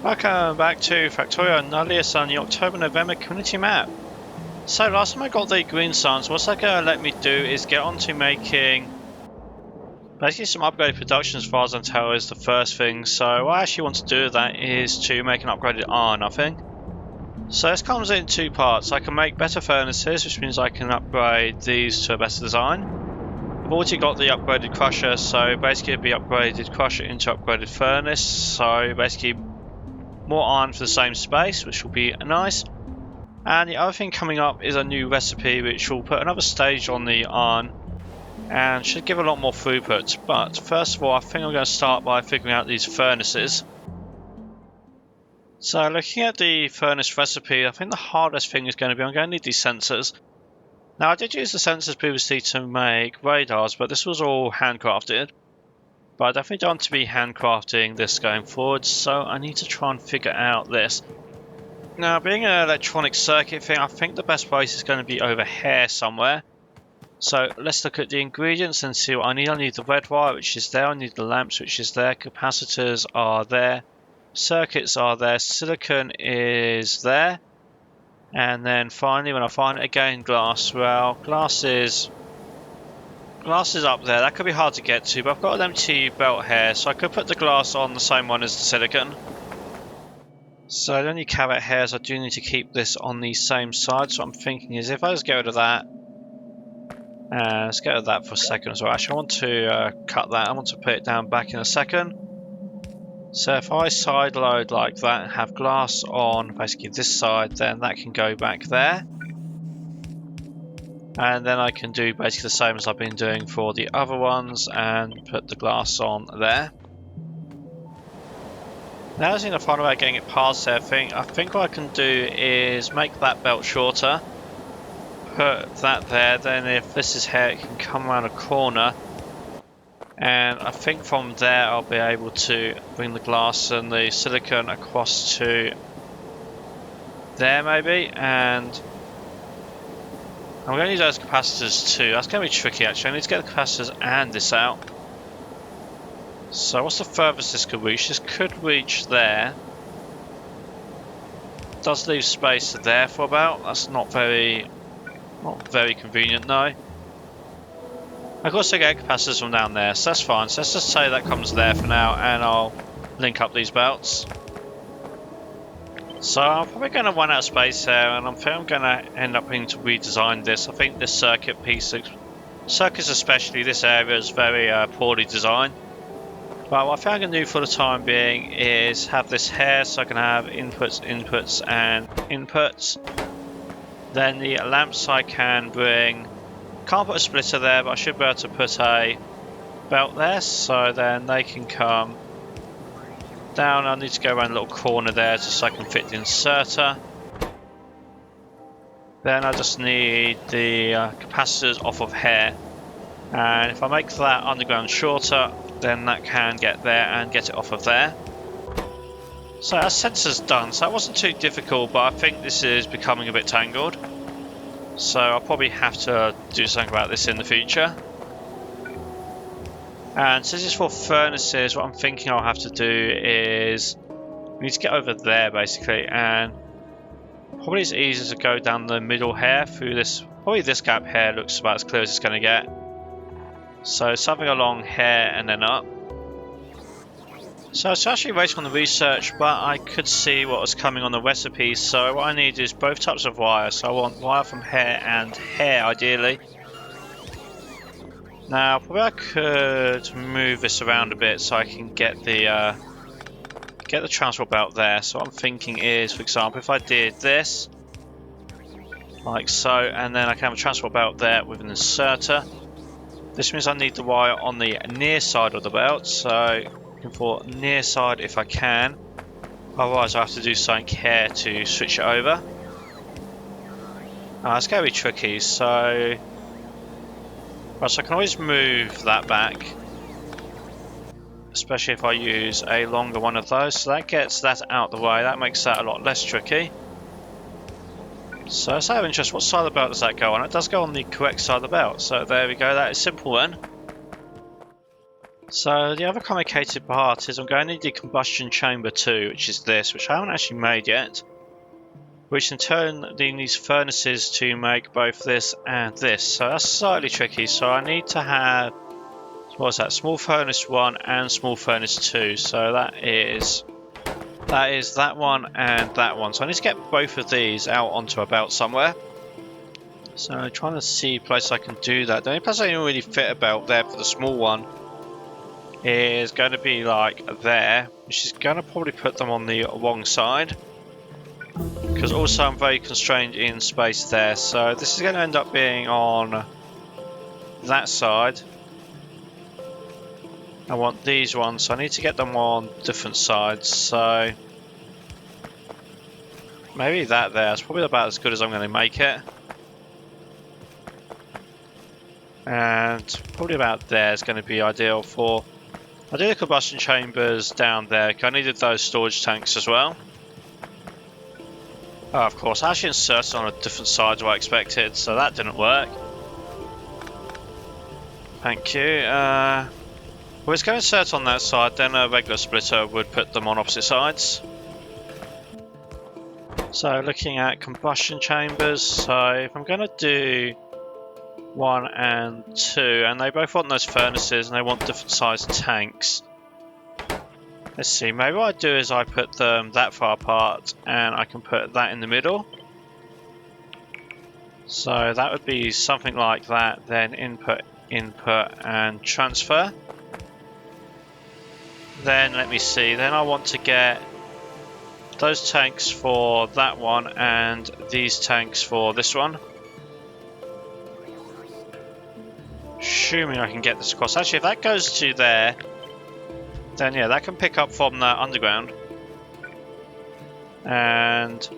Welcome back to Factorio Nullius on the October-November community map. So last time I got the green signs, what's that going to let me do is get on to making basically some upgraded production as far as I can tell is the first thing. So what I actually want to do with that is to make an upgraded iron, I think. So this comes in two parts. I can make better furnaces, which means I can upgrade these to a better design. I've already got the upgraded crusher, so basically it'd be upgraded crusher into upgraded furnace. So basically more iron for the same space, which will be nice. And the other thing coming up is a new recipe which will put another stage on the iron and should give a lot more throughput. But first of all, I think I'm going to start by figuring out these furnaces. So looking at the furnace recipe, I think the hardest thing is going to be I'm going to need these sensors. Now I did use the sensors previously to make radars, but this was all handcrafted. But I definitely don't want to be handcrafting this going forward, so I need to try and figure out this. Now, being an electronic circuit thing, I think the best place is going to be over here somewhere. So let's look at the ingredients and see what I need. I need the red wire, which is there. I need the lamps, which is there. Capacitors are there. Circuits are there. Silicon is there. And then finally, when I find it again, glass. Well, glass is up there. That could be hard to get to, but I've got an empty belt here, so I could put the glass on the same one as the silicon. So the only caveat here is I do need to keep this on the same side. So what I'm thinking is if I just get rid of that, and let's get rid of that for a second as well. Actually, I want to cut that. I want to put it down back in a second. So if I side load like that and have glass on basically this side, then that can go back there. And then I can do basically the same as I've been doing for the other ones and put the glass on there. Now I just need to find a way of getting it past there. I think what I can do is make that belt shorter, put that there, then if this is here it can come around a corner, and I think from there I'll be able to bring the glass and the silicon across to there maybe, and I'm going to use those capacitors too. That's going to be tricky actually. I need to get the capacitors and this out. So what's the furthest this could reach? This could reach there. It does leave space there for about. That's not very convenient though. I could also get capacitors from down there, so that's fine. So let's just say that comes there for now, and I'll link up these belts. So I'm probably going to run out of space here, and I think I'm going to end up having to redesign this. I think this circuit piece, circuits especially, this area is very poorly designed. But what I think I'm going to do for the time being is have this here so I can have inputs, inputs, and inputs. Then the lamps I can bring. Can't put a splitter there, but I should be able to put a belt there, so then they can come down. I need to go around a little corner there just so I can fit the inserter. Then I just need the capacitors off of here, and if I make that underground shorter, then that can get there and get it off of there. So our sensor's done, so that wasn't too difficult, but I think this is becoming a bit tangled, so I'll probably have to do something about this in the future. And since it's for furnaces, what I'm thinking I'll have to do is we need to get over there basically, and probably it's easier to go down the middle here through this. Probably this gap here looks about as clear as it's going to get. So something along here and then up. So it's actually waiting on the research, but I could see what was coming on the recipe. So what I need is both types of wire. So I want wire from here and here ideally. Now, probably I could move this around a bit so I can get the transport belt there. So what I'm thinking is, for example, if I did this, like so, and then I can have a transport belt there with an inserter. This means I need the wire on the near side of the belt, so looking for near side if I can. Otherwise I have to do something here to switch it over. It's going to be tricky, so... Right, so I can always move that back, especially if I use a longer one of those. So that gets that out the way. That makes that a lot less tricky. So let's have interest. What side of the belt does that go on? It does go on the correct side of the belt. So there we go. That is simple then. So the other complicated part is I'm going to need the Combustion Chamber 2, which is this, which I haven't actually made yet. Which in turn needs furnaces to make both this and this. So that's slightly tricky. So I need to have, what's that, small furnace 1 and small furnace 2. So that is that one and that one. So I need to get both of these out onto a belt somewhere. So I'm trying to see a place I can do that. The only place I can really fit a belt there for the small one is going to be like there, which is going to probably put them on the wrong side. Because also I'm very constrained in space there, so this is going to end up being on that side. I want these ones, so I need to get them on different sides, so maybe that there is probably about as good as I'm going to make it. And probably about there is going to be ideal for... I do the combustion chambers down there, because I needed those storage tanks as well. Oh, of course, I actually inserted on a different side to what I expected, so that didn't work. Thank you. Well, it's going to insert on that side, then a regular splitter would put them on opposite sides. So looking at combustion chambers, so if I'm going to do 1 and 2, and they both want those furnaces and they want different sized tanks. Let's see, maybe what I do is I put them that far apart and I can put that in the middle. So that would be something like that, then input, input and transfer. Then let me see, then I want to get those tanks for that one and these tanks for this one. Assuming I can get this across. Actually, if that goes to there, then yeah, that can pick up from the underground. And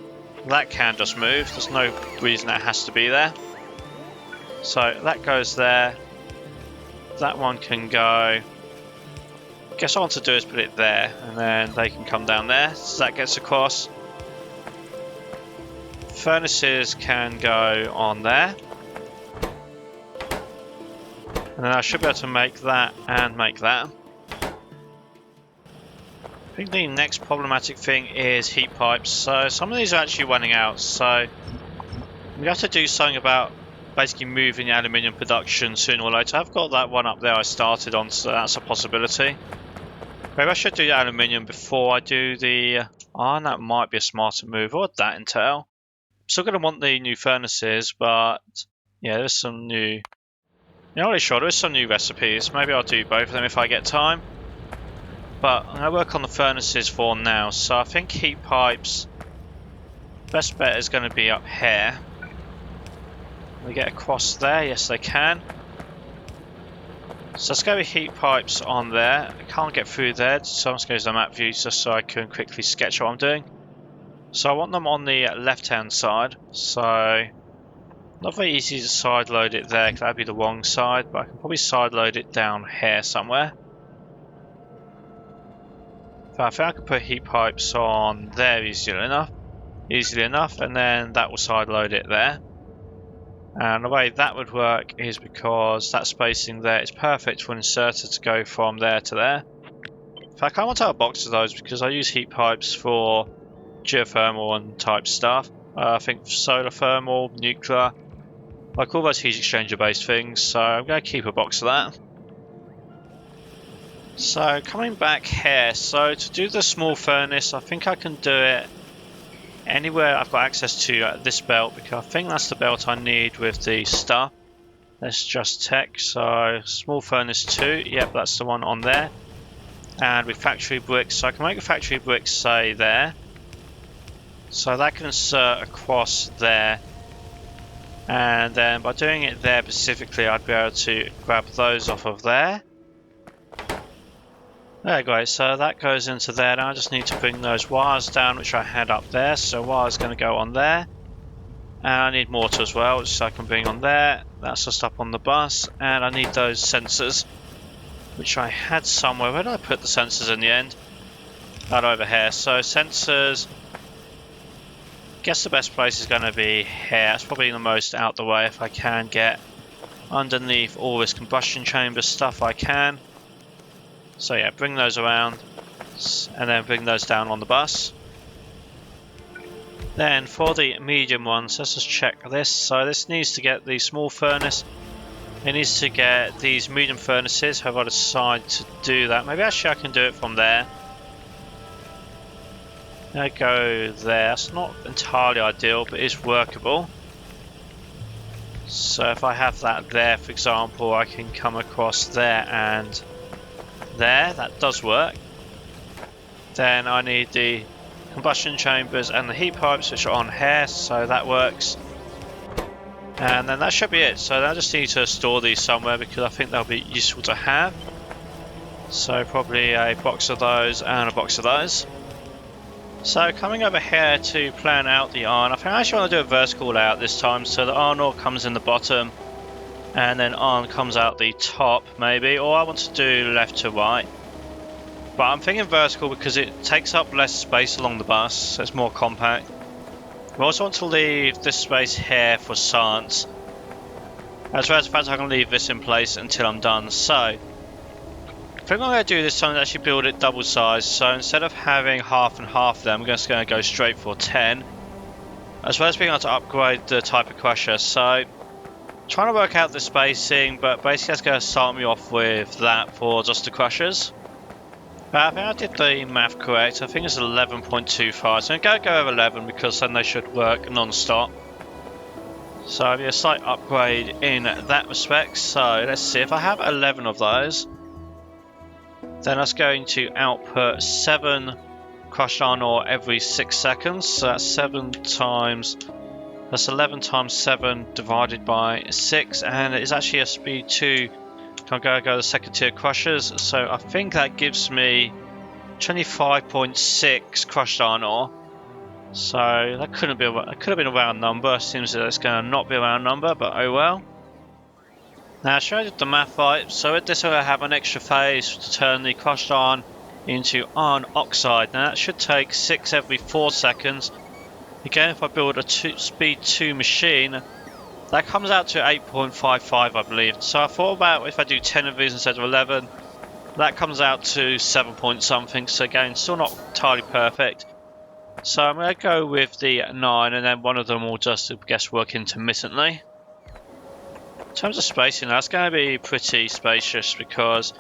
that can just move. There's no reason it has to be there. So that goes there. That one can go. Guess what I want to do is put it there, and then they can come down there. So that gets across. Furnaces can go on there. And then I should be able to make that and make that. I think the next problematic thing is heat pipes. So some of these are actually running out. So we have to do something about basically moving the aluminium production sooner or later. I've got that one up there I started on, so that's a possibility. Maybe I should do the aluminium before I do the... Oh, that might be a smarter move. What would that entail? I'm still going to want the new furnaces, but yeah, there's some new... You're not really sure, there's some new recipes. Maybe I'll do both of them if I get time. But I'm going to work on the furnaces for now. So I think heat pipes, best bet is going to be up here. They get across there, yes they can. So let's go with heat pipes on there. I can't get through there, so I'm just going to use the map view just so I can quickly sketch what I'm doing. So I want them on the left hand side. So not very easy to side load it there because that would be the wrong side, but I can probably side load it down here somewhere. So I think I can put heat pipes on there easily enough, and then that will side load it there. And the way that would work is because that spacing there is perfect for an inserter to go from there to there. In fact, I want to have a box of those because I use heat pipes for geothermal and type stuff. I think solar thermal, nuclear, like all those heat exchanger based things, so I'm going to keep a box of that. So coming back here, so to do the small furnace, I think I can do it anywhere I've got access to this belt, because I think that's the belt I need with the stuff. Let's just check. So small furnace 2, yep, that's the one on there. And with factory bricks, so I can make a factory brick say there. So that can insert across there. And then by doing it there specifically, I'd be able to grab those off of there. There, great, so that goes into there. Now I just need to bring those wires down, which I had up there. So wire's going to go on there. And I need mortar as well, which I can bring on there. That's just up on the bus. And I need those sensors, which I had somewhere. Where did I put the sensors in the end? That over here. So sensors, I guess the best place is going to be here. It's probably the most out the way if I can get underneath all this combustion chamber stuff I can. So yeah, bring those around and then bring those down on the bus. Then for the medium ones, let's just check this. So this needs to get the small furnace. It needs to get these medium furnaces. Have I decided to do that? Maybe actually I can do it from there. I go there. It's not entirely ideal, but it's workable. So if I have that there, for example, I can come across there and there. That does work. Then I need the combustion chambers and the heat pipes, which are on here, so that works. And then that should be it. So I just need to store these somewhere because I think they'll be useful to have. So probably a box of those and a box of those. So coming over here to plan out the iron, I think I actually want to do a vertical layout this time, so the iron ore comes in the bottom and then iron comes out the top maybe, or I want to do left to right. But I'm thinking vertical because it takes up less space along the bus, so it's more compact. I also want to leave this space here for science, as well as the fact I can leave this in place until I'm done. So I think what I'm going to do this time is actually build it double size. So instead of having half and half there, I'm just going to go straight for 10, as well as being able to upgrade the type of crusher. So trying to work out the spacing, but basically that's going to start me off with that for just the crushers. I think I did the math correct. I think it's 11.25, so I'm going to go over 11 because then they should work non-stop. So I'll be a slight upgrade in that respect. So let's see, if I have 11 of those, then that's going to output 7 crushed iron ore every 6 seconds. So that's 7 times, that's 11 times 7 divided by 6, and it is actually a speed 2. I'm going to go to the second tier crushers, so I think that gives me 25.6 crushed iron ore. So that could have been a round number. Seems that it's going to not be a round number, but oh well. Now, should I did the math right? So with this, I have an extra phase to turn the crushed iron into iron oxide. Now that should take 6 every 4 seconds. Again, if I build a speed 2 machine, that comes out to 8.55, I believe. So I thought about if I do 10 of these instead of 11, that comes out to 7 point something. So again, still not entirely perfect. So I'm going to go with the 9, and then one of them will just, I guess, work intermittently. In terms of spacing, that's going to be pretty spacious because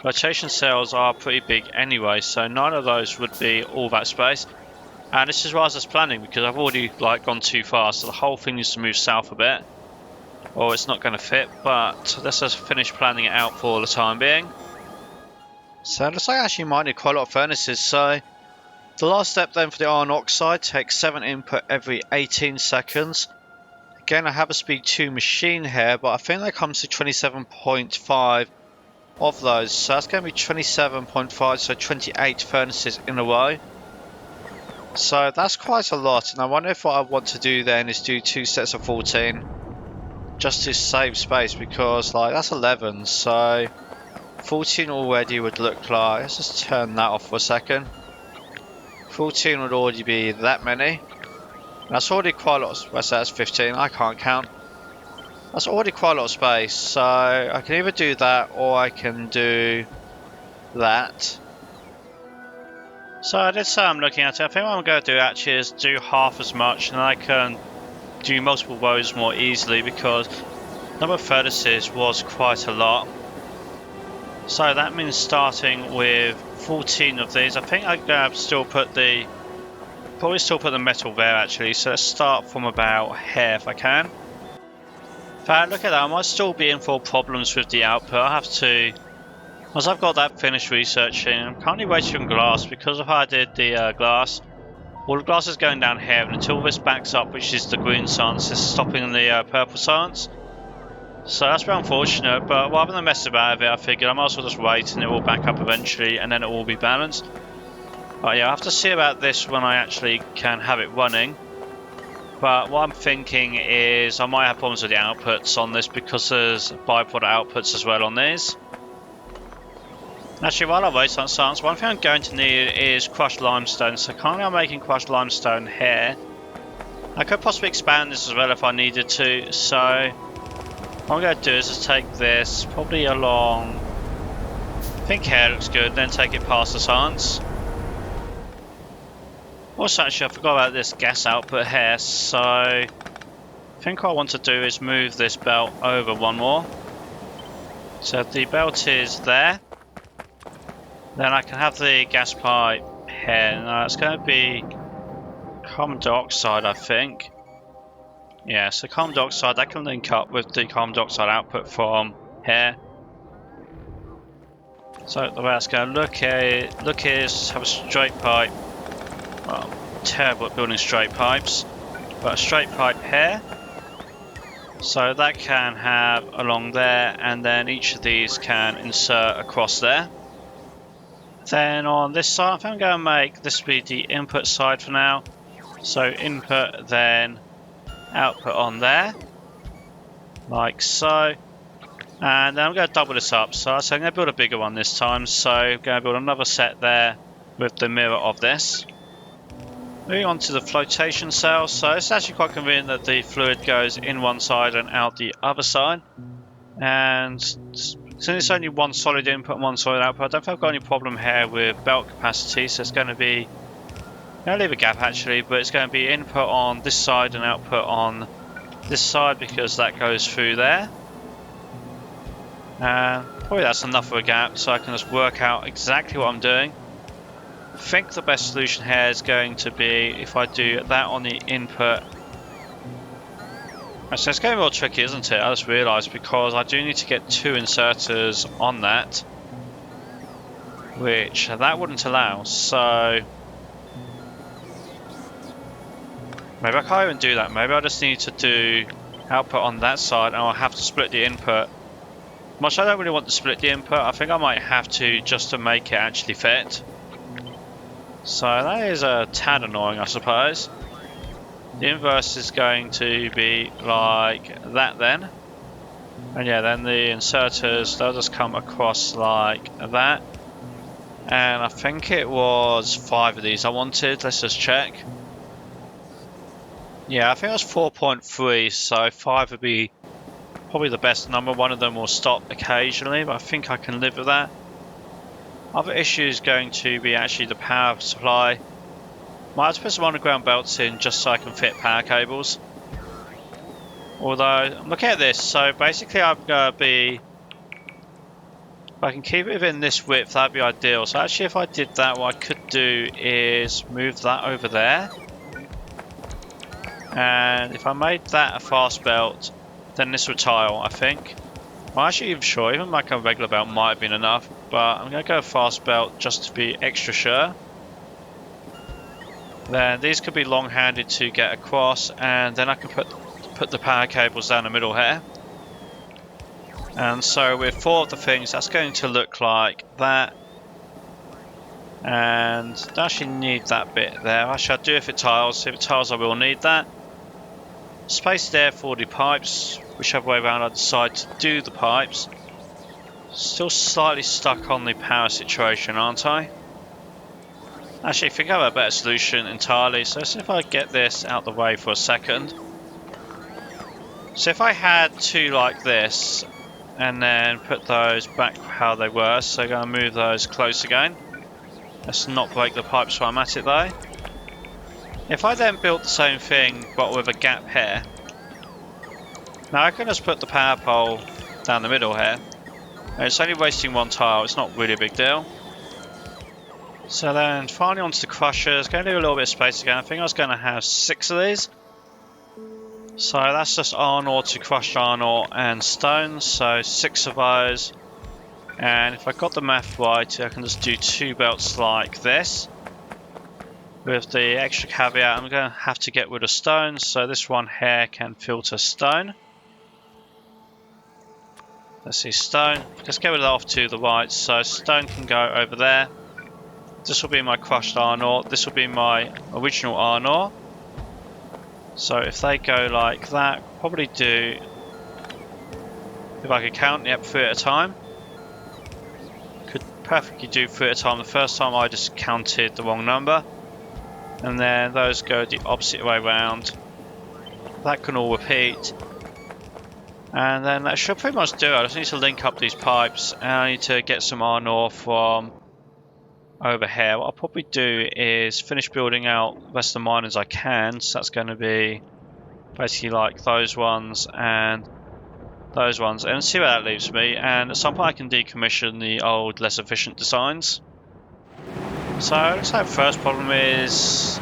flotation cells are pretty big anyway. So 9 of those would be all that space. And this is what I was just planning because I've already gone too far, so the whole thing needs to move south a bit, or it's not going to fit. But let's just finish planning it out for the time being. So it looks like I actually might need quite a lot of furnaces. So the last step then for the iron oxide takes 7 input every 18 seconds. Again, I have a speed 2 machine here, but I think that comes to 27.5 of those. So that's going to be 27.5, so 28 furnaces in a row. So that's quite a lot, and I wonder if what I want to do then is do 2 sets of 14 just to save space, because that's 11, so 14 already would look like, let's just turn that off for a second. 14 would already be that many. That's already quite a lot of, what's that, that's 15, I can't count. That's already quite a lot of space, so I can either do that or I can do that. So this I'm looking at it, I think what I'm going to do actually is do half as much, and I can do multiple rows more easily because the number of furnaces was quite a lot. So that means starting with 14 of these. I think I'm going to still put the, probably still put the metal there actually, so let's start from about here if I can. In fact, look at that, I might still be in for problems with the output. I have to, once I've got that finished researching, I'm currently waiting on glass because of how I did the glass. All the glass is going down here, and until this backs up, which is the green science, is stopping the purple science. So that's very unfortunate, but rather than mess about with it, I figured I might as well just wait and it will back up eventually, and then it will be balanced. But yeah, I have to see about this when I actually can have it running. But what I'm thinking is I might have problems with the outputs on this because there's byproduct outputs as well on these. Actually, while I wait on science, one thing I'm going to need is crushed limestone. So currently I'm making crushed limestone here. I could possibly expand this as well if I needed to. So what I'm going to do is just take this probably along think hair looks good, then take it past the science. Also, actually, I forgot about this gas output here, so I think what I want to do is move this belt over one more. So the belt is there. Then I can have the gas pipe here. Now it's going to be carbon dioxide, I think. Yeah, so carbon dioxide, that can link up with the carbon dioxide output from here. So the way it's going to look is have a straight pipe. Well, terrible at building straight pipes, but a straight pipe here. So that can have along there, and then each of these can insert across there. Then on this side, I think I'm going to make this be the input side for now. So input, then output on there, like so. And then I'm going to double this up. So I'm going to build a bigger one this time. So I'm going to build another set there with the mirror of this. Moving on to the flotation cell. So it's actually quite convenient that the fluid goes in one side and out the other side. And since it's only one solid input and one solid output, I don't think I've got any problem here with belt capacity. So it's going to be, I'm going to leave a gap actually, but it's going to be input on this side and output on this side because that goes through there. Probably that's enough of a gap, so I can just work out exactly what I'm doing. I think the best solution here is going to be if I do that on the input. So it's getting real tricky, isn't it? I just realised because I do need to get two inserters on that, which that wouldn't allow. So maybe I can't even do that. Maybe I just need to do output on that side, and I'll have to split the input. Much I don't really want to split the input, I think I might have to just to make it actually fit. So that is a tad annoying, I suppose. The inverse is going to be like that then. And yeah, then the inserters, they'll just come across like that. And I think it was 5 of these I wanted, let's just check. Yeah, I think it was 4.3, so 5 would be probably the best number. One of them will stop occasionally, but I think I can live with that. Other issue is going to be actually the power supply. Might have to put some underground belts in just so I can fit power cables. Although, I'm looking at this, so basically I'm going to be, if I can keep it within this width, that'd be ideal. So actually if I did that, what I could do is move that over there. And if I made that a fast belt, then this would tile, I think. I'm actually even sure, even like a regular belt might have been enough, but I'm going to go fast belt just to be extra sure. Then these could be long-handed to get across, and then I can put the power cables down the middle here. And so with 4 of the things, that's going to look like that. And I actually need that bit there. Actually, I'll do if it tiles. If it tiles, I will need that. Space there for the pipes, whichever way around I decide to do the pipes. Still slightly stuck on the power situation, aren't I? Actually, I think I have a better solution entirely. So let's see if I get this out the way for a second. So if I had 2 like this, and then put those back how they were, so I'm going to move those close again. Let's not break the pipes while I'm at it though. If I then built the same thing but with a gap here, now I can just put the power pole down the middle here. And it's only wasting 1 tile, it's not really a big deal. So then finally onto the crushers, going to do a little bit of space again. I think I was going to have 6 of these. So that's just iron ore to crush iron ore and stone, so 6 of those. And if I got the math right, I can just do 2 belts like this. With the extra caveat, I'm going to have to get rid of stone, so this one here can filter stone. Let's see, stone. Let's get rid of that off to the right, so stone can go over there. This will be my crushed iron ore. This will be my original iron ore. So if they go like that, probably do, if I could count, yep, 3 at a time. Could perfectly do 3 at a time. The first time I just counted the wrong number. And then those go the opposite way round. That can all repeat. And then that should pretty much do it. I just need to link up these pipes, and I need to get some iron ore from over here. What I'll probably do is finish building out the rest of the miners I can. So that's going to be basically like those ones and those ones, and see where that leaves me. And at some point I can decommission the old, less efficient designs. So looks like the first problem is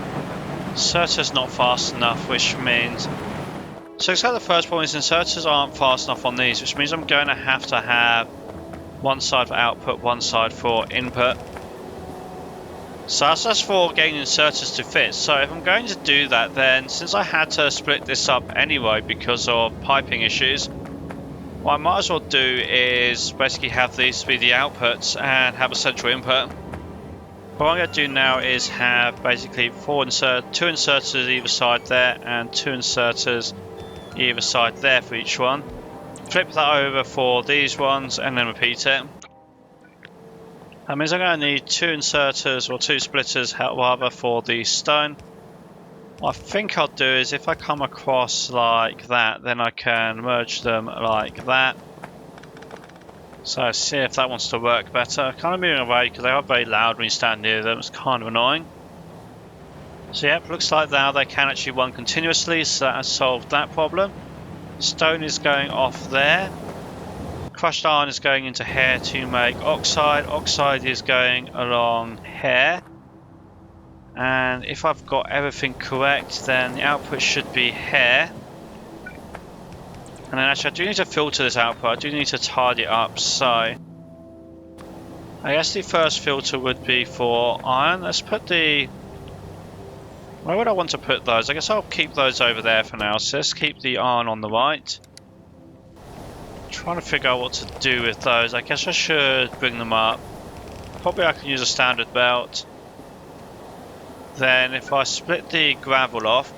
inserters not fast enough, which means... So looks like the first problem is inserters aren't fast enough on these, which means I'm going to have one side for output, one side for input. So that's just for getting inserters to fit. So if I'm going to do that, then since I had to split this up anyway because of piping issues, what I might as well do is basically have these be the outputs and have a central input. What I'm going to do now is have basically two inserters either side there and two inserters either side there for each one. Flip that over for these ones and then repeat it. That means I'm going to need two inserters or two splitters rather for the stone. What I think I'll do is if I come across like that, then I can merge them like that. So see if that wants to work better. Kind of moving away because they are very loud when you stand near them. It's kind of annoying. So yep, looks like now they can actually run continuously, so that has solved that problem. Stone is going off there. Crushed iron is going into here to make oxide. Oxide is going along here. And if I've got everything correct, then the output should be here. And then actually I do need to filter this output. I do need to tidy it up. So I guess the first filter would be for iron. Let's put the... Where would I want to put those? I guess I'll keep those over there for now. So let's keep the iron on the right. Trying to figure out what to do with those. I guess I should bring them up. Probably I can use a standard belt. Then if I split the gravel off,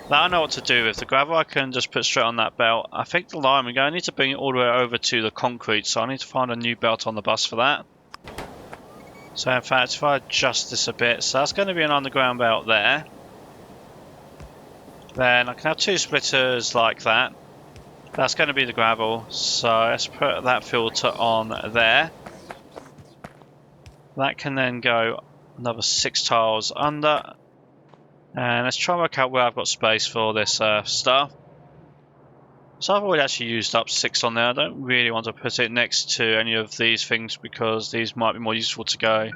that I know what to do with. The gravel I can just put straight on that belt. I think the lime, we're going to need to bring it all the way over to the concrete, so I need to find a new belt on the bus for that. So in fact, if I adjust this a bit, so that's going to be an underground belt there. Then I can have two splitters like that. That's going to be the gravel, so let's put that filter on there. That can then go another 6 tiles under. And let's try and work out where I've got space for this stuff. So I've already actually used up 6 on there. I don't really want to put it next to any of these things because these might be more useful to go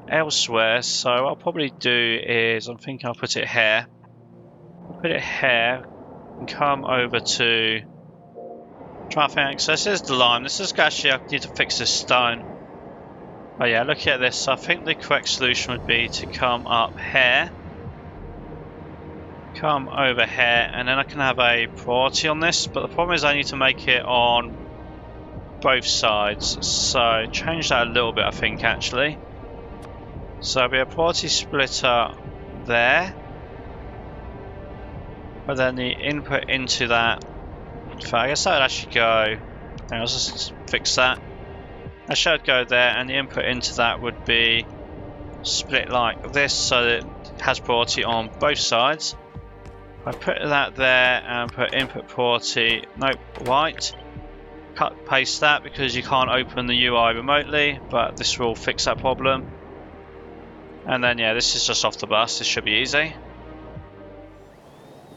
elsewhere. So what I'll probably do is, I'm thinking I'll put it here. I'll put it here. And come over to traffic. So this is the lime. This is actually, I need to fix this stone. Oh yeah, look at this. I think the correct solution would be to come up here, come over here, and then I can have a priority on this. But the problem is I need to make it on both sides. So change that a little bit, I think, actually. So there'll be a priority splitter there. But then the input into that, so I guess that would actually go, I'll just fix that. That should go there, and the input into that would be split like this so that it has priority on both sides. I put that there and put input priority, nope, white. Cut, paste that because you can't open the UI remotely, but this will fix that problem. And then yeah, this is just off the bus, this should be easy.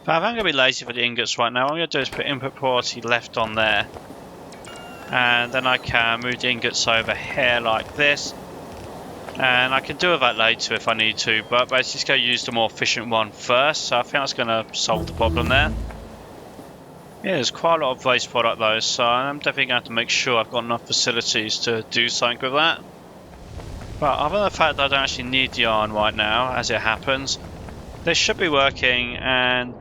But I'm going to be lazy for the ingots right now. What I'm going to do is put input priority left on there. And then I can move the ingots over here like this. And I can do that later if I need to, but basically just going to use the more efficient one first. So I think that's going to solve the problem there. Yeah, there's quite a lot of waste product though, so I'm definitely going to have to make sure I've got enough facilities to do something with that. But other than the fact that I don't actually need the iron right now, as it happens, this should be working, and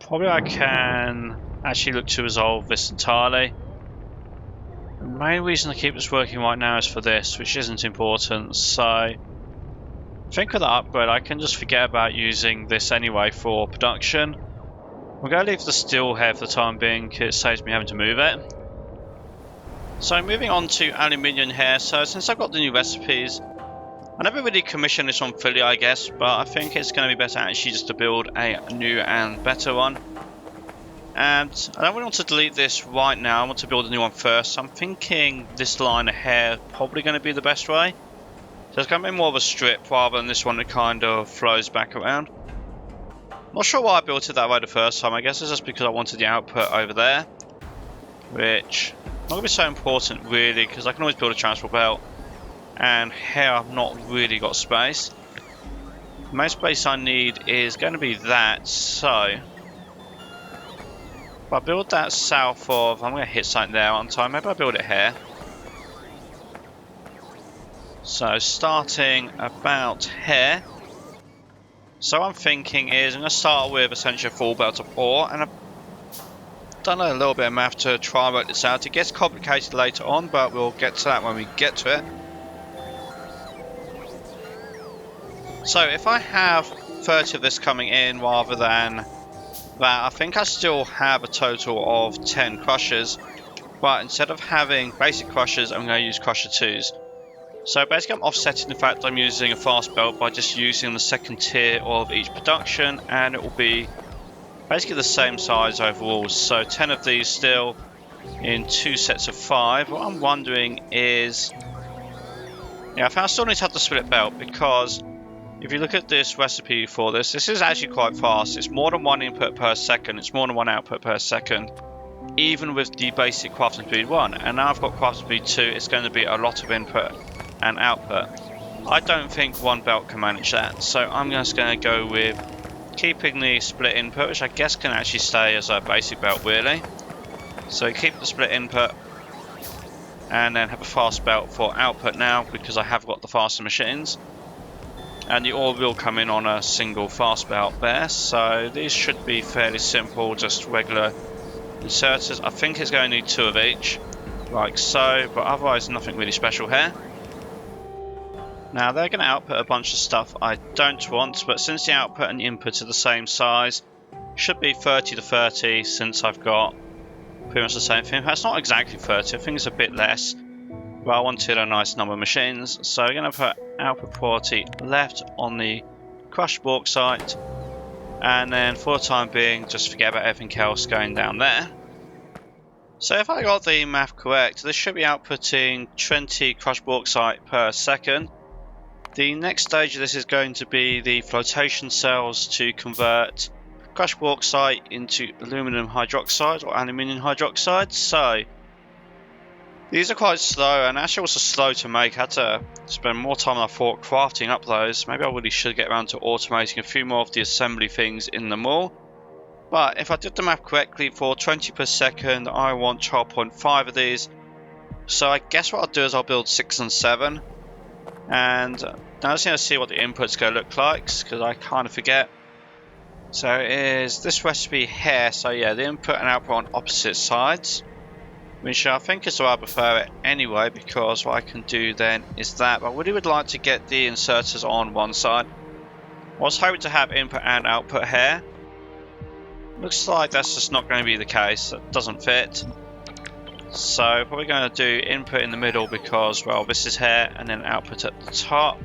probably I can actually look to resolve this entirely. The main reason to keep this working right now is for this, which isn't important, so I think with the upgrade I can just forget about using this anyway for production. We're going to leave the steel here for the time being because it saves me having to move it. So moving on to aluminium here, so since I've got the new recipes, I never really commissioned this one fully I guess, but I think it's going to be better actually just to build a new and better one. And I don't really want to delete this right now. I want to build a new one first. So I'm thinking this line of hair probably going to be the best way. So it's going to be more of a strip rather than this one that kind of flows back around. Not sure why I built it that way the first time. I guess it's just because I wanted the output over there, which not going to be so important really, because I can always build a transport belt. And here I've not really got space. The most space I need is going to be that, so if I build that south of, I'm going to hit something there on time, maybe I'll build it here. So starting about here. So what I'm thinking is I'm going to start with essentially a full belt of ore, and I've done a little bit of math to try and work this out. It gets complicated later on, but we'll get to that when we get to it. So if I have 30 of this coming in rather than that, I think I still have a total of 10 crushers, but instead of having basic crushers, I'm going to use crusher 2s. So basically I'm offsetting the fact I'm using a fast belt by just using the second tier of each production, and it will be basically the same size overall. So 10 of these still in 2 sets of 5. What I'm wondering is, yeah, I think I still need to have the split belt, because if you look at this recipe for this, this is actually quite fast. It's more than 1 input per second, it's more than 1 output per second, even with the basic crafting speed 1. And now I've got crafting speed 2, it's going to be a lot of input and output. I don't think 1 belt can manage that, so I'm just going to go with keeping the split input, which I guess can actually stay as a basic belt really. So keep the split input, and then have a fast belt for output now, because I have got the faster machines. And the ore will come in on a single fast belt there, so these should be fairly simple, just regular inserters. I think it's going to need 2 of each, like so, but otherwise nothing really special here. Now they're going to output a bunch of stuff I don't want, but since the output and the input are the same size, should be 30 to 30 since I've got pretty much the same thing. That's not exactly 30, I think it's a bit less. But I wanted a nice number of machines, so we're going to put output priority left on the crushed bauxite, and then for the time being just forget about everything else going down there. So if I got the math correct, this should be outputting 20 crushed bauxite per second. The next stage of this is going to be the flotation cells to convert crushed bauxite into aluminum hydroxide or aluminium hydroxide. So these are quite slow, and actually also slow to make. I had to spend more time than I thought crafting up those. Maybe I really should get around to automating a few more of the assembly things in them all. But if I did the math correctly, for 20 per second, I want 12.5 of these. So I guess what I'll do is I'll build 6 and 7. And now I just need to see what the input's going to look like, because I kind of forget. So it is this recipe here. So yeah, the input and output on opposite sides, which I think is why I prefer it anyway, because what I can do then is that. But I really would like to get the inserters on one side. I was hoping to have input and output here. Looks like that's just not going to be the case. That doesn't fit. So probably going to do input in the middle, because, well, this is here, and then output at the top.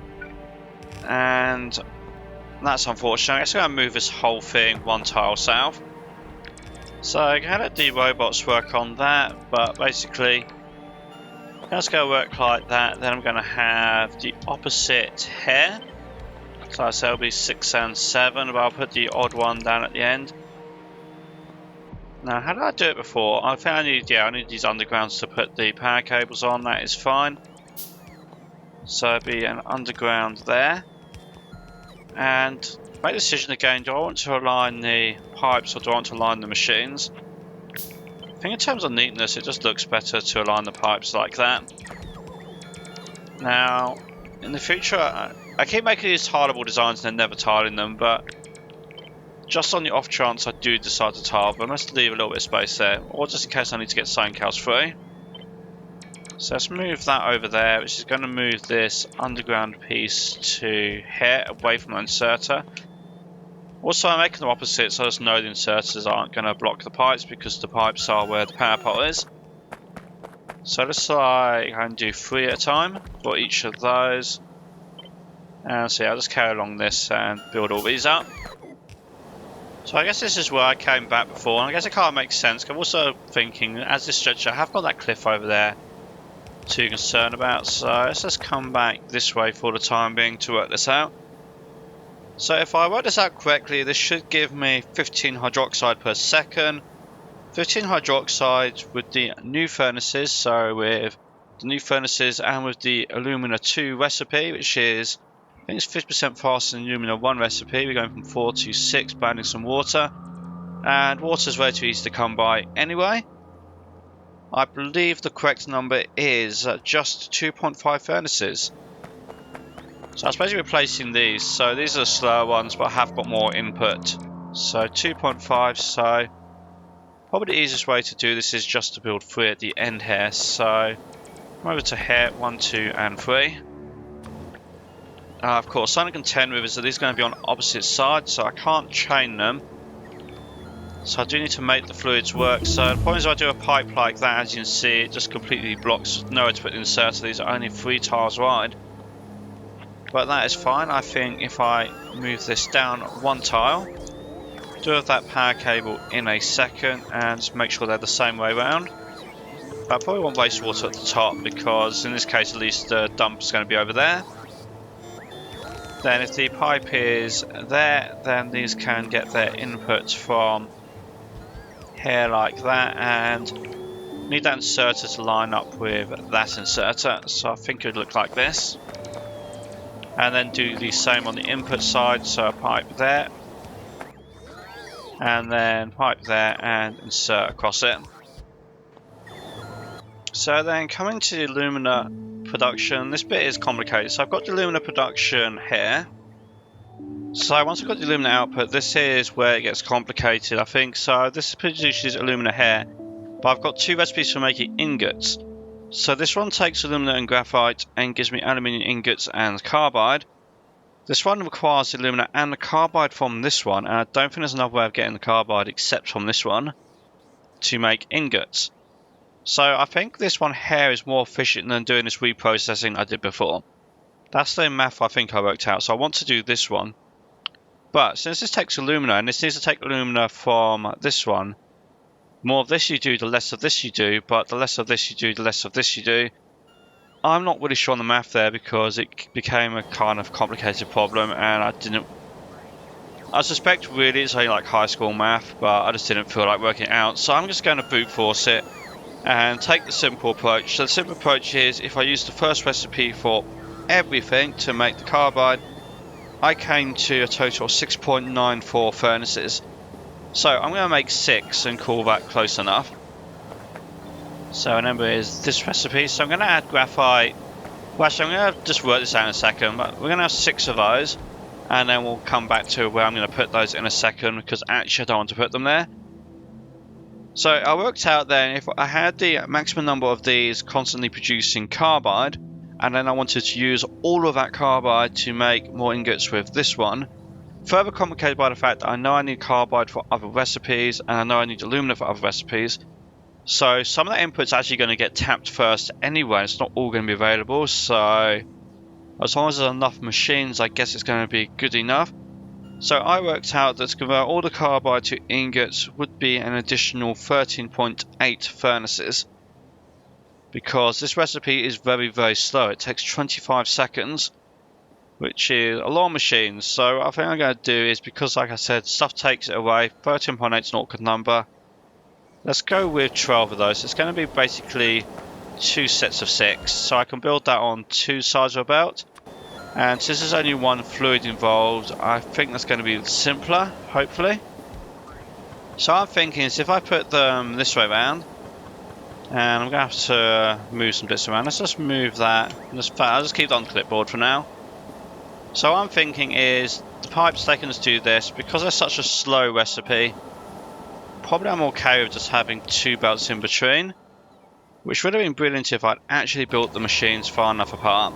And that's unfortunate. I guess I'm going to move this whole thing 1 tile south. So I'm going to let the robots work on that, but basically that's going to work like that. Then I'm going to have the opposite here. So it'll be 6 and 7, but I'll put the odd one down at the end. Now, how did I do it before? I think I need these undergrounds to put the power cables on. That is fine. So it'll be an underground there. And make a decision again, do I want to align the pipes or do I want to align the machines? I think in terms of neatness, it just looks better to align the pipes like that. Now, in the future, I keep making these tileable designs and then never tiling them, but just on the off chance I do decide to tile, but I must leave a little bit of space there, or just in case I need to get something else through. So let's move that over there, which is going to move this underground piece to here, away from the inserter. Also, I'm making them opposite, so I just know the inserters aren't going to block the pipes, because the pipes are where the power pot is. So let's try and do 3 at a time for each of those. And so yeah, I'll just carry along this and build all these up. So I guess this is where I came back before, and I guess it kind of makes sense. I'm also thinking, as this stretch, I have got that cliff over there to concern about, so let's just come back this way for the time being to work this out. So if I work this out correctly, this should give me 15 hydroxide per second. 15 hydroxide with the new furnaces, so with the new furnaces and with the Lumina 2 recipe, which is, I think it's 50% faster than Lumina 1 recipe. We're going from 4 to 6, blending some water. And water is way too easy to come by anyway. I believe the correct number is just 2.5 furnaces. So I'm supposed to be replacing these. So these are the slower ones, but I have got more input. So 2.5, so probably the easiest way to do this is just to build 3 at the end here. So I'm over to here, 1, 2 and 3. Of course, something I can contend with is that these are going to be on opposite sides, so I can't chain them. So I do need to make the fluids work. So the point is, if I do a pipe like that, as you can see, it just completely blocks nowhere to put the insert. So these are only 3 tiles wide. But that is fine. I think if I move this down 1 tile, do have that power cable in a second, and just make sure they're the same way around. I probably want wastewater at the top, because in this case at least the dump is going to be over there. Then if the pipe is there, then these can get their input from here like that, and need that inserter to line up with that inserter, so I think it would look like this. And then do the same on the input side, so a pipe there, and then pipe there and insert across it. So then coming to the Lumina Production, this bit is complicated. So I've got the Lumina Production here. So once I've got the Lumina output, this is where it gets complicated, I think. So this produces alumina here, but I've got 2 recipes for making ingots. So this one takes alumina and graphite and gives me aluminium ingots and carbide. This one requires the alumina and the carbide from this one, and I don't think there's another way of getting the carbide except from this one to make ingots. So I think this one here is more efficient than doing this reprocessing I did before. That's the math I think I worked out, so I want to do this one. But since this takes alumina, and this needs to take alumina from this one, the more of this you do, the less of this you do, but the less of this you do, the less of this you do. I'm not really sure on the math there, because it became a kind of complicated problem, and I suspect really it's only like high school math, but I just didn't feel like working it out, so I'm just going to brute force it and take the simple approach. So the simple approach is, if I use the first recipe for everything to make the carbide, I came to a total of 6.94 furnaces. So I'm going to make 6 and call that close enough. So remember is this recipe, so I'm going to add graphite. Well, actually I'm going to just work this out in a second, but we're going to have 6 of those, and then we'll come back to where I'm going to put those in a second, because actually I don't want to put them there. So I worked out then, if I had the maximum number of these constantly producing carbide, and then I wanted to use all of that carbide to make more ingots with this one, further complicated by the fact that I know I need carbide for other recipes, and I know I need alumina for other recipes. So some of that input's actually going to get tapped first anyway, it's not all going to be available, so as long as there's enough machines, I guess it's going to be good enough. So I worked out that to convert all the carbide to ingots would be an additional 13.8 furnaces. Because this recipe is very, very slow. It takes 25 seconds, which is a lot of machines. So I think I'm going to do is, because like I said, stuff takes it away. 13.8 is not a good number. Let's go with 12 of those. It's going to be basically 2 sets of 6. So I can build that on 2 sides of a belt. And since there's only 1 fluid involved, I think that's going to be simpler, hopefully. So I'm thinking is if I put them this way around, and I'm going to have to move some bits around. Let's just move that. I'll just keep it on the clipboard for now. So what I'm thinking is the pipes, they can just do this. Because they're such a slow recipe, probably I'm okay with just having 2 belts in between. Which would have been brilliant if I'd actually built the machines far enough apart.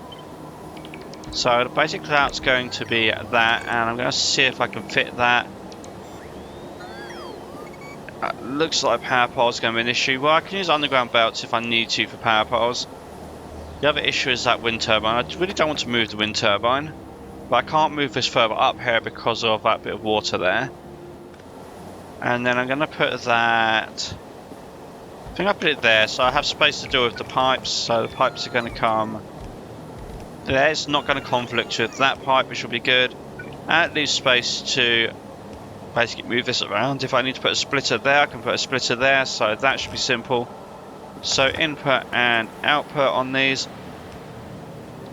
So the basic layout's going to be that, and I'm going to see if I can fit that. Looks like power poles is going to be an issue. Well, I can use underground belts if I need to for power poles. The other issue is that wind turbine. I really don't want to move the wind turbine, but I can't move this further up here because of that bit of water there. And then I'm going to put that... I think I put it there, so I have space to deal with the pipes. So the pipes are going to come there. It's not going to conflict with that pipe, which will be good. And it leaves space to basically move this around. If I need to put a splitter there, I can put a splitter there, so that should be simple. So input and output on these.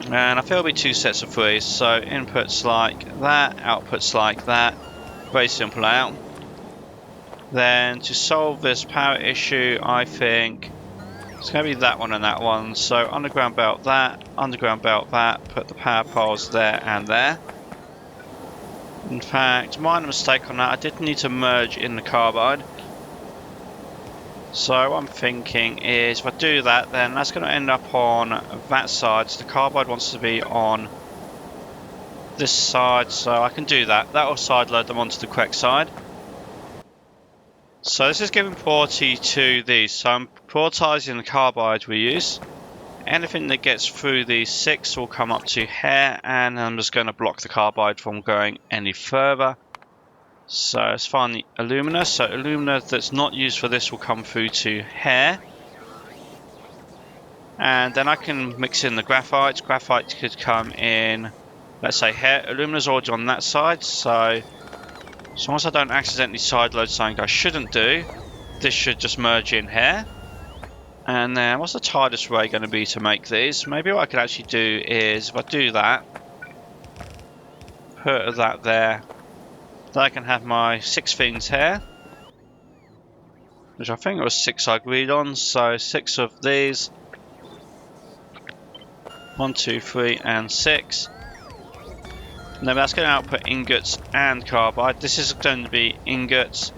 And I feel it'll be two sets of three. So inputs like that, outputs like that. Very simple layout. Then to solve this power issue, I think it's going to be that one and that one. So underground belt that, underground belt that, put the power poles there and there. In fact, minor mistake on that, I did need to merge in the carbide. So what I'm thinking is if I do that, then that's going to end up on that side. So the carbide wants to be on this side, so I can do that. That will side load them onto the correct side. So this is giving priority to these. So I'm prioritizing the carbide we use. Anything that gets through these 6 will come up to here, and I'm just going to block the carbide from going any further. So let's find the alumina. So alumina that's not used for this will come through to here. And then I can mix in the graphite. Graphite could come in, let's say here. Alumina's already on that side, so as long as I don't accidentally sideload something I shouldn't do, this should just merge in here. And then what's the tightest way going to be to make these? Maybe what I could actually do is, if I do that, put that there, then I can have my 6 things here, which I think it was 6 I agreed on, so 6 of these. 1, 2, 3 and 6. And then that's going to output ingots and carbide. This is going to be ingots.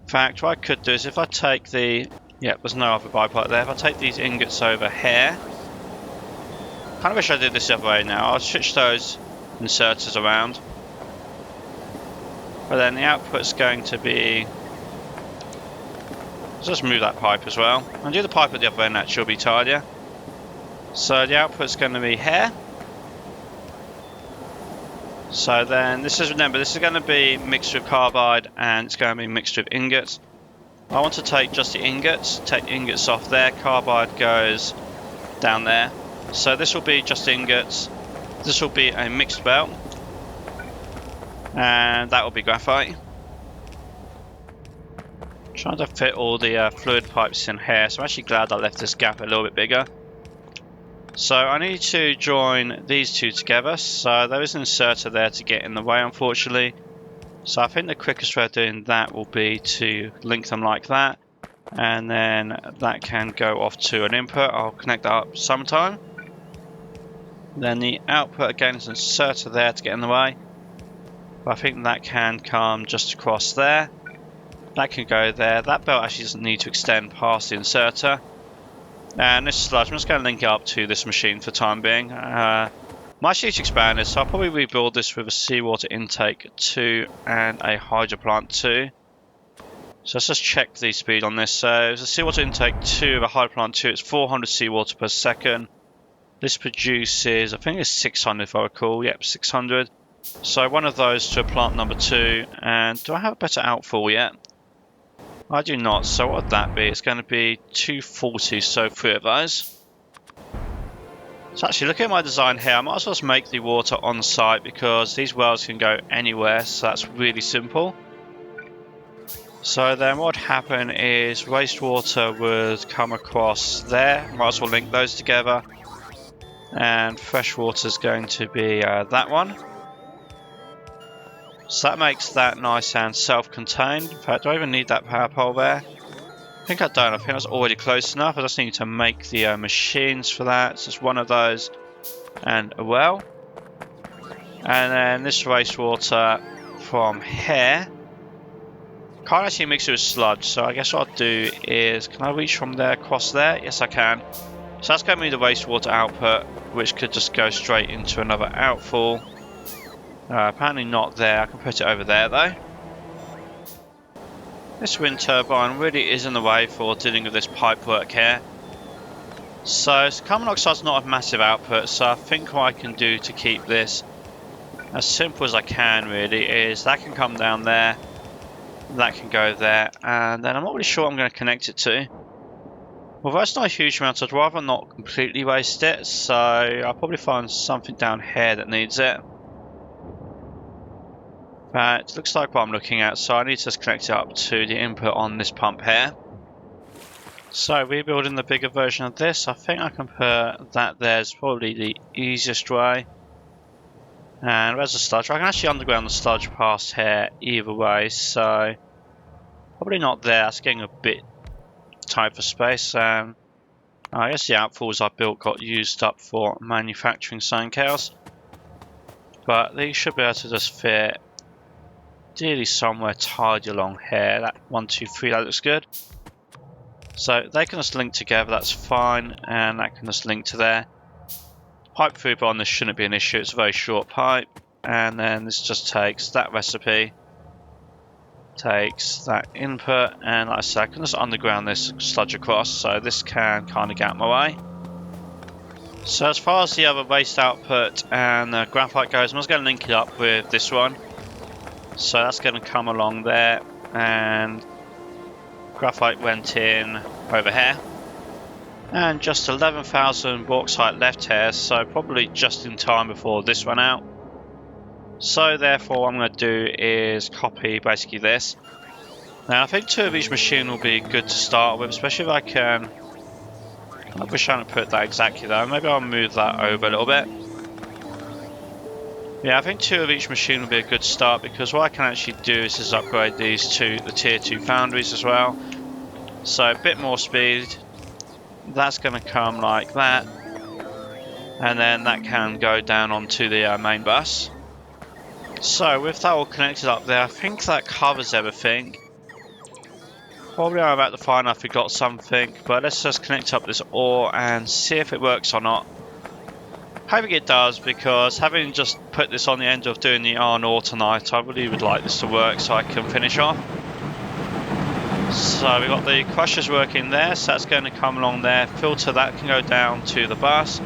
In fact, what I could do is if I take the... yeah, there's no other bipart there. If I take these ingots over here... kind of wish I did this the other way now. I'll switch those inserters around. But then the output's going to be... let's just move that pipe as well. I'll do the pipe at the other end, that should be tidier. So the output's going to be here. So then this is, remember, this is going to be mixed with carbide and it's going to be mixed with ingots. I want to take just the ingots, take the ingots off there, carbide goes down there. So this will be just ingots, this will be a mixed belt, and that will be graphite. Trying to fit all the fluid pipes in here, so I'm actually glad I left this gap a little bit bigger. So I need to join these two together, so there is an inserter there to get in the way unfortunately. So I think the quickest way of doing that will be to link them like that, and then that can go off to an input. I'll connect that up sometime. Then the output again is an inserter there to get in the way, but I think that can come just across there. That can go there. That belt actually doesn't need to extend past the inserter. And this sludge, I'm just going to link it up to this machine for the time being. My sheet's expanded, so I'll probably rebuild this with a seawater intake 2 and a hydro plant 2. So let's just check the speed on this. So it's a seawater intake 2 with a hydro plant 2, it's 400 seawater per second. This produces, I think it's 600 if I recall, yep, 600. So one of those to plant number 2, and do I have a better outfall yet? I do not, so what would that be? It's going to be 240, so 3 of those. So actually, looking at my design here, I might as well just make the water on site because these wells can go anywhere, so that's really simple. So then what would happen is wastewater would come across there, might as well link those together. And fresh water is going to be that one. So that makes that nice and self-contained. In fact, do I even need that power pole there? I think I don't. I think that's already close enough. I just need to make the machines for that. It's just one of those and a well. And then this wastewater from here. Can't actually mix it with sludge, so I guess what I'll do is, can I reach from there across there? Yes, I can. So that's going to be the wastewater output, which could just go straight into another outfall. Apparently not there. I can put it over there though. This wind turbine really is in the way for dealing with this pipe work here. So carbon monoxide's not a massive output, so I think what I can do to keep this as simple as I can really is that can come down there. That can go there, and then I'm not really sure what I'm going to connect it to. Well, that's not a huge amount, I'd rather not completely waste it, so I'll probably find something down here that needs it. But it looks like what I'm looking at, so I need to just connect it up to the input on this pump here. So rebuilding the bigger version of this, I think I can put that there's probably the easiest way. And where's the sludge? I can actually underground the sludge past here either way, so probably not there. That's getting a bit tight for space. I guess the outfalls I built got used up for manufacturing something else, but these should be able to just fit ideally somewhere tidy along here. That 1, 2, 3, that looks good. So they can just link together, that's fine, and that can just link to there. Pipe throughput on this shouldn't be an issue, it's a very short pipe, and then this just takes that recipe, takes that input, and like I said, I can just underground this sludge across, so this can kind of get out of my way. So as far as the other waste output and graphite goes, I'm just going to link it up with this one. So that's going to come along there, and graphite went in over here. And just 11,000 bauxite left here, so probably just in time before this ran out. So therefore what I'm going to do is copy basically this. Now I think 2 of each machine will be good to start with, especially if I can... I wish I hadn't put that exactly though, maybe I'll move that over a little bit. Yeah, I think 2 of each machine will be a good start, because what I can actually do is just upgrade these to the tier 2 foundries as well. So a bit more speed. That's going to come like that, and then that can go down onto the main bus. So with that all connected up there, I think that covers everything. Probably I'm about to find I forgot something, but let's just connect up this ore and see if it works or not. Hoping it does, because having just put this on the end of doing the iron ore tonight, I really would like this to work so I can finish off. So we've got the crushers working there, so that's going to come along there. Filter that can go down to the bus.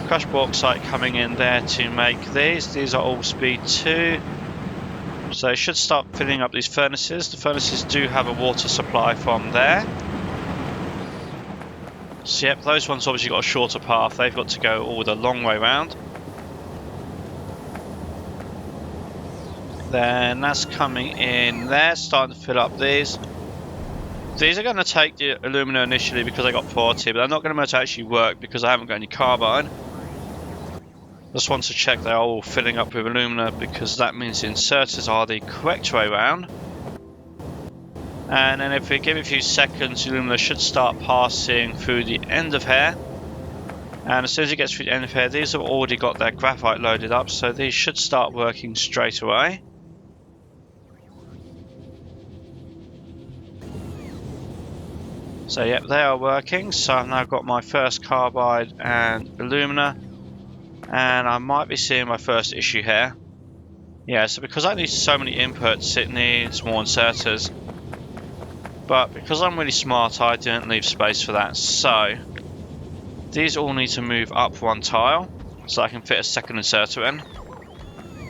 Crushed bauxite coming in there to make these. These are all speed 2. So it should start filling up these furnaces. The furnaces do have a water supply from there. So yep, those ones obviously got a shorter path. They've got to go all the long way round. Then that's coming in there, starting to fill up these. These are going to take the alumina initially because I got 40, but they're not going to be able to actually work because I haven't got any carbide. Just want to check they're all filling up with alumina, because that means the inserters are the correct way around. And then if we give it a few seconds, the alumina should start passing through the end of here. And as soon as it gets through the end of here, these have already got their graphite loaded up, so these should start working straight away. So yep, they are working. So I've now got my first carbide and alumina, and I might be seeing my first issue here. Yeah, so because I need so many inputs, it needs more inserters. But because I'm really smart, I didn't leave space for that. So these all need to move up 1 tile so I can fit a second inserter in.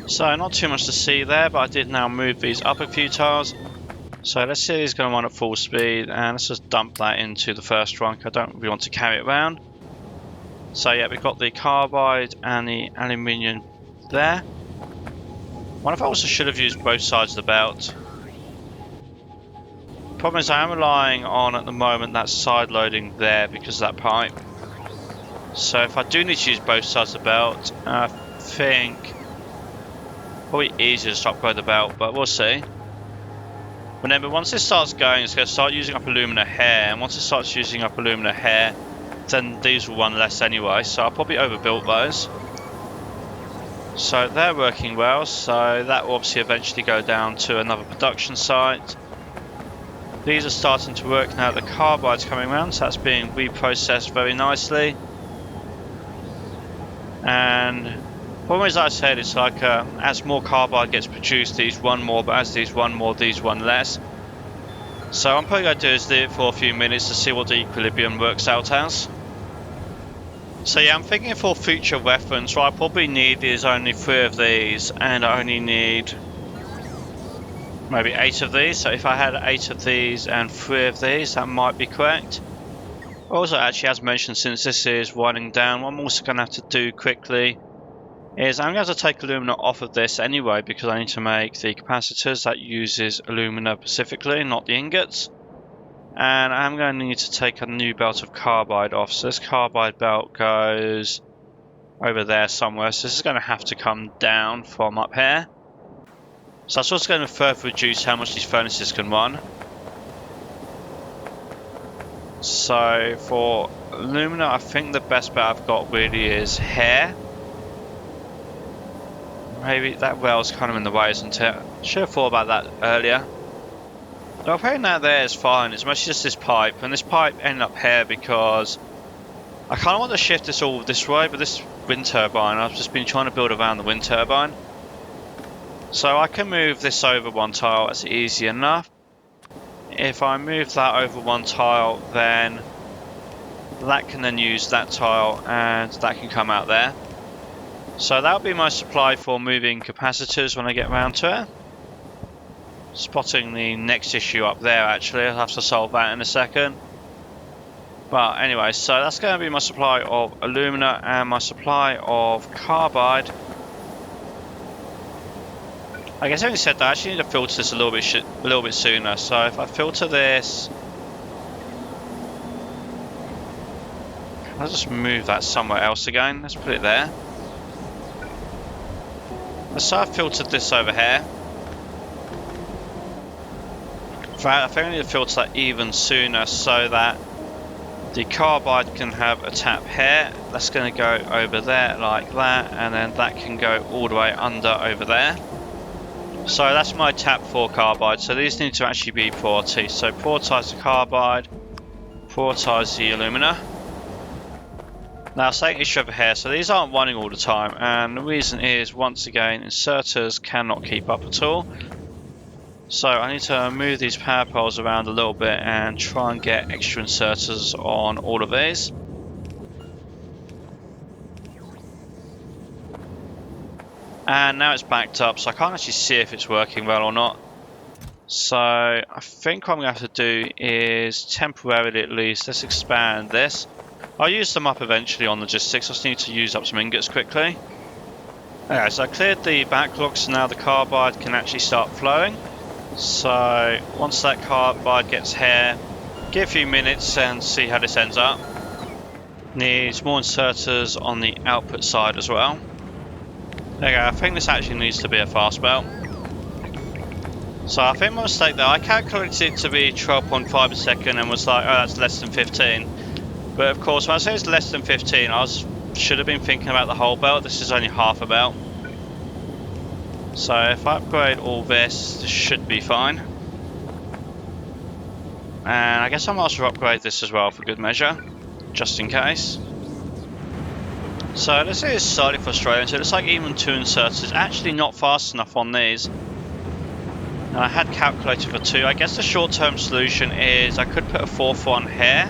So not too much to see there, but I did now move these up a few tiles. So let's see, he's going to run at full speed, and let's just dump that into the first trunk. I don't really want to carry it around. So yeah, we've got the carbide and the aluminium there. One of I also should have used both sides of the belt. Problem is I am relying on at the moment that side loading there because of that pipe. So if I do need to use both sides of the belt, I think probably easier to upgrade the belt, but we'll see. Remember, once it starts going, it's going to start using up alumina here, and once it starts using up alumina here, then these will run less anyway, so I'll probably overbuild those. So they're working well, so that will obviously eventually go down to another production site. These are starting to work now, the carbide's coming around, so that's being reprocessed very nicely. And problem is, I said, it's like as more carbide gets produced, these run more, but as these run more, these run less. So I'm probably going to do is leave it for a few minutes to see what the equilibrium works out as. So yeah, I'm thinking for future reference, what I probably need is only 3 of these, and I only need maybe 8 of these. So if I had 8 of these and 3 of these, that might be correct. Also, actually, as mentioned, since this is winding down, what I'm also going to have to do quickly is I'm going to have to take alumina off of this anyway, because I need to make the capacitors that uses alumina specifically, not the ingots. And I'm going to need to take a new belt of carbide off. So this carbide belt goes over there somewhere. So this is going to have to come down from up here. So that's also going to further reduce how much these furnaces can run. So for alumina, I think the best bet I've got really is here. Maybe that rail's kind of in the way, isn't it? Should have thought about that earlier. No, putting that there is fine. It's mostly just this pipe, and this pipe ended up here because I kind of want to shift this all this way, but this wind turbine, I've just been trying to build around the wind turbine. So I can move this over one tile, that's easy enough. If I move that over one tile, then that can then use that tile, and that can come out there. So that'll be my supply for moving capacitors when I get around to it. Spotting the next issue up there, actually. I'll have to solve that in a second. But anyway, so that's going to be my supply of alumina and my supply of carbide. I guess having said that, I actually need to filter this a little bit sooner. So if I filter this, I'll just move that somewhere else again. Let's put it there. So I've filtered this over here. I think I need to filter that even sooner so that the carbide can have a tap here. That's going to go over there like that, and then that can go all the way under over there. So that's my tap for carbide. So these need to actually be priority. So prioritize the carbide, prioritize the alumina. Now, same issue over here. So these aren't running all the time, and the reason is, once again, inserters cannot keep up at all. So I need to move these power poles around a little bit and try and get extra inserters on all of these. And now it's backed up, so I can't actually see if it's working well or not. So I think what I'm going to have to do is temporarily, at least, let's expand this. I'll use them up eventually on logistics. I just need to use up some ingots quickly. Okay, so I cleared the backlog, so now the carbide can actually start flowing. So once that carbide gets here, give a few minutes and see how this ends up. Needs more inserters on the output side as well. Okay, I think this actually needs to be a fast belt. So I think my mistake there, I calculated it to be 12.5 a second and was like, oh, that's less than 15. But of course, when I say it's less than 15, should have been thinking about the whole belt. This is only half a belt. So if I upgrade all this, this should be fine. And I guess I might also upgrade this as well for good measure, just in case. So this is slightly frustrating. So it looks like even 2 inserters is actually not fast enough on these. And I had calculated for 2. I guess the short-term solution is I could put a 4th one here.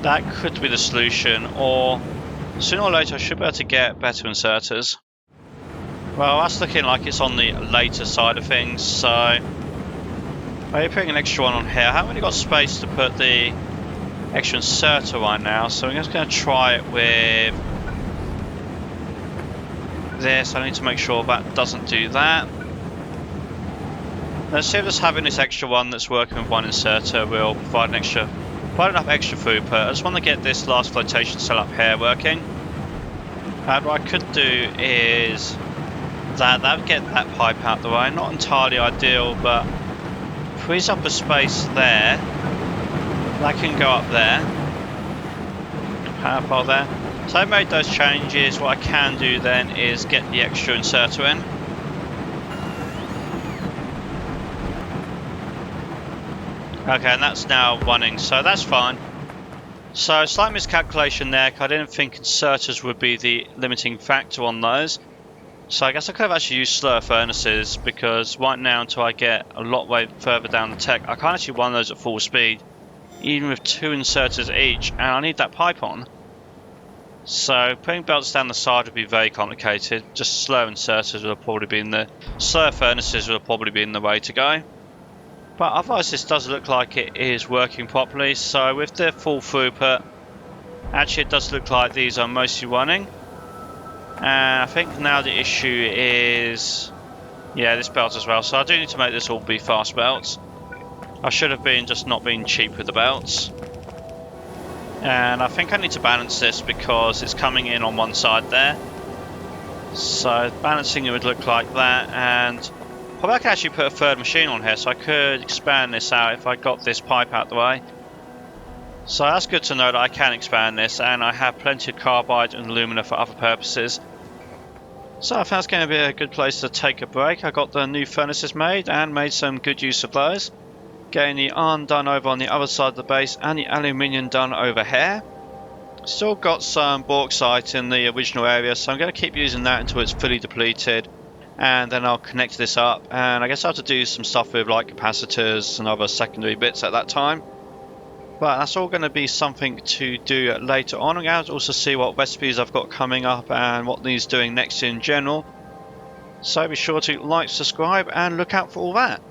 That could be the solution, or sooner or later I should be able to get better inserters. Well, that's looking like it's on the later side of things, so maybe putting an extra one on here. I haven't really got space to put the extra inserter right now, so I'm just going to try it with this. I need to make sure that doesn't do that. Let's see if just having this extra one that's working with one inserter will provide quite enough extra throughput. I just want to get this last flotation cell up here working. And what I could do is that would get that pipe out the way. Not entirely ideal, but frees up a space there. That can go up there. Power pole there. So I made those changes. What I can do then is get the extra inserter in. Okay, and that's now running, so that's fine. So slight miscalculation there, because I didn't think inserters would be the limiting factor on those. So I guess I could have actually used slower furnaces, because right now until I get a lot way further down the tech, I can't actually run those at full speed, even with 2 inserters each, and I need that pipe on. So putting belts down the side would be very complicated. Just slow inserters would have probably been the slow furnaces would have probably been the way to go. But otherwise this does look like it is working properly. So with the full throughput, actually it does look like these are mostly running. And I think now the issue is, yeah, this belt as well. So I do need to make this all be fast belts. I should have been just not being cheap with the belts. And I think I need to balance this because it's coming in on one side there. So balancing it would look like that, and probably I could actually put a third machine on here, so I could expand this out if I got this pipe out the way. So that's good to know that I can expand this, and I have plenty of carbide and alumina for other purposes. So I think that's going to be a good place to take a break. I got the new furnaces made and made some good use of those. Getting the iron done over on the other side of the base and the aluminium done over here. Still got some bauxite in the original area, so I'm going to keep using that until it's fully depleted. And then I'll connect this up, and I guess I'll have to do some stuff with like capacitors and other secondary bits at that time. But that's all going to be something to do later on. I'm going to also see what recipes I've got coming up and what needs doing next in general. So be sure to like, subscribe and look out for all that.